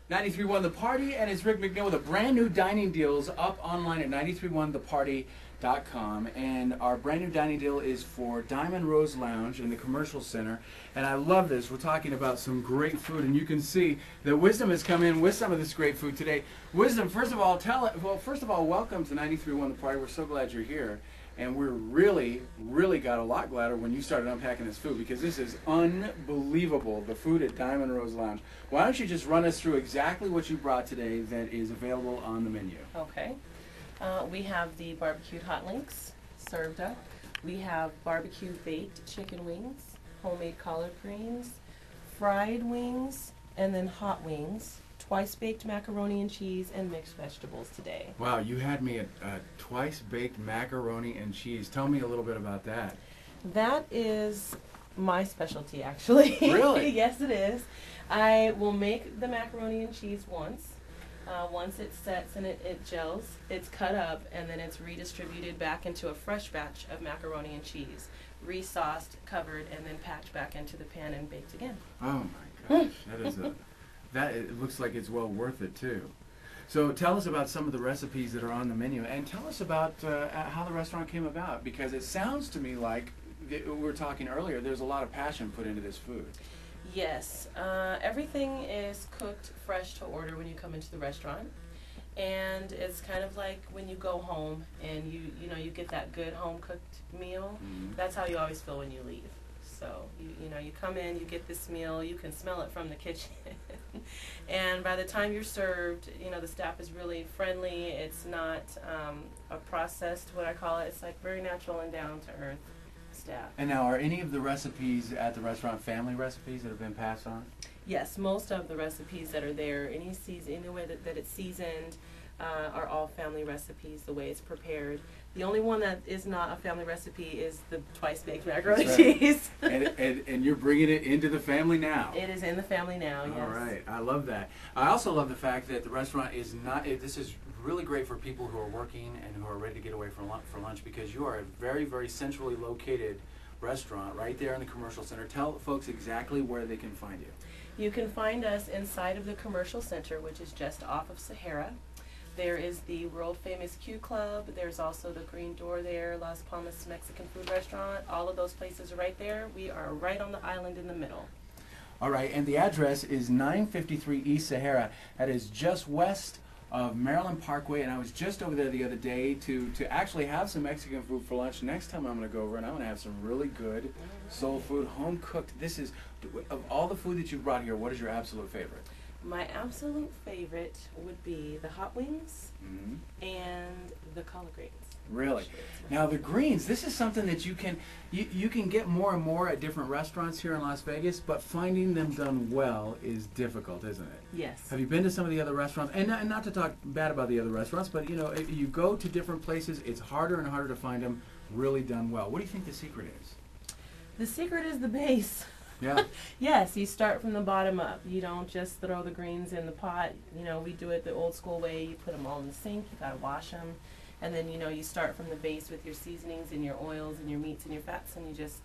93.1 The Party, and it's Rick McNeil with a brand new dining deals up online at 931theparty.com. And our brand new dining deal is for Diamond Rose Lounge in the Commercial Center. And I love this. We're talking about some great food, and you can see that Wisdom has come in with some of this great food today. Wisdom, first of all, welcome to 93.1 The Party. We're so glad you're here. And we're really got a lot gladder when you started unpacking this food, because this is unbelievable, the food at Diamond Rose Lounge. Why don't you just run us through exactly what you brought today that is available on the menu? Okay. We have the barbecued hot links served up. We have barbecue baked chicken wings, homemade collard greens, fried wings, and then hot wings. Twice baked macaroni and cheese and mixed vegetables today. Wow, you had me at twice baked macaroni and cheese. Tell me a little bit about that. That is my specialty, actually. Really? Yes, it is. I will make the macaroni and cheese once. Once it sets and it gels, it's cut up and then it's redistributed back into a fresh batch of macaroni and cheese, re-sauced, covered, and then packed back into the pan and baked again. Oh my gosh, that is a... it looks like it's well worth it too. So tell us about some of the recipes that are on the menu, and tell us about how the restaurant came about, because it sounds to me like, we were talking earlier, there's a lot of passion put into this food. Yes, everything is cooked fresh to order when you come into the restaurant, and it's kind of like when you go home and you get that good home cooked meal. Mm-hmm. That's how you always feel when you leave. So you come in, you get this meal, you can smell it from the kitchen, and by the time you're served, the staff is really friendly. It's not a processed, what I call it. It's like very natural and down to earth staff. And now, are any of the recipes at the restaurant family recipes that have been passed on? Yes, most of the recipes that are there, any way that it's seasoned, are all family recipes, the way it's prepared. The only one that is not a family recipe is the twice baked macaroni and cheese. and you're bringing it into the family now. It is in the family now, yes. All right, I love that. I also love the fact that the restaurant is not, this is really great for people who are working and who are ready to get away for lunch, because you are a very centrally located restaurant right there in the Commercial Center. Tell folks exactly where they can find you. You can find us inside of the Commercial Center, which is just off of Sahara. There is the world famous Q Club. There's also the Green Door there, Las Palmas Mexican food restaurant. All of those places are right there. We are right on the island in the middle. All right, and the address is 953 East Sahara. That is just west of Maryland Parkway, and I was just over there the other day to actually have some Mexican food for lunch. Next time I'm going to go over and I'm going to have some really good soul food, home cooked. This is, of all the food that you've brought here, what is your absolute favorite? My absolute favorite would be the hot wings and the collard greens. Really? Now the greens, this is something that you can get more and more at different restaurants here in Las Vegas, but finding them done well is difficult, isn't it? Yes. Have you been to some of the other restaurants? And not to talk bad about the other restaurants, but if you go to different places, it's harder and harder to find them really done well. What do you think the secret is? The secret is the base. Yeah. Yes, you start from the bottom up. You don't just throw the greens in the pot. We do it the old school way. You put them all in the sink. You got to wash them. And then, you start from the base with your seasonings and your oils and your meats and your fats, and you just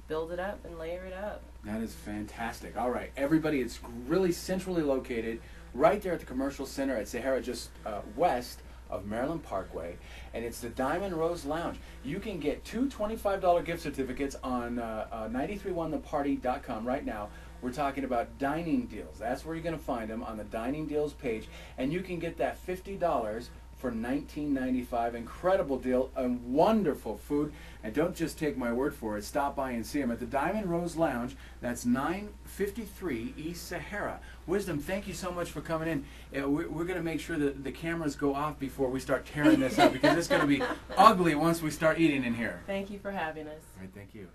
build it up and layer it up. That is fantastic. All right, everybody, it's really centrally located right there at the Commercial Center at Sahara, just west of Maryland Parkway, and it's the Diamond Rose Lounge. You can get two $25 gift certificates on 931theparty.com right now. We're talking about dining deals. That's where you're going to find them, on the dining deals page, and you can get that $50 for $19.95. Incredible deal and wonderful food. And don't just take my word for it. Stop by and see them at the Diamond Rose Lounge. That's 953 East Sahara. Wisdom, thank you so much for coming in. We're going to make sure that the cameras go off before we start tearing this up, because it's going to be ugly once we start eating in here. Thank you for having us. All right, thank you.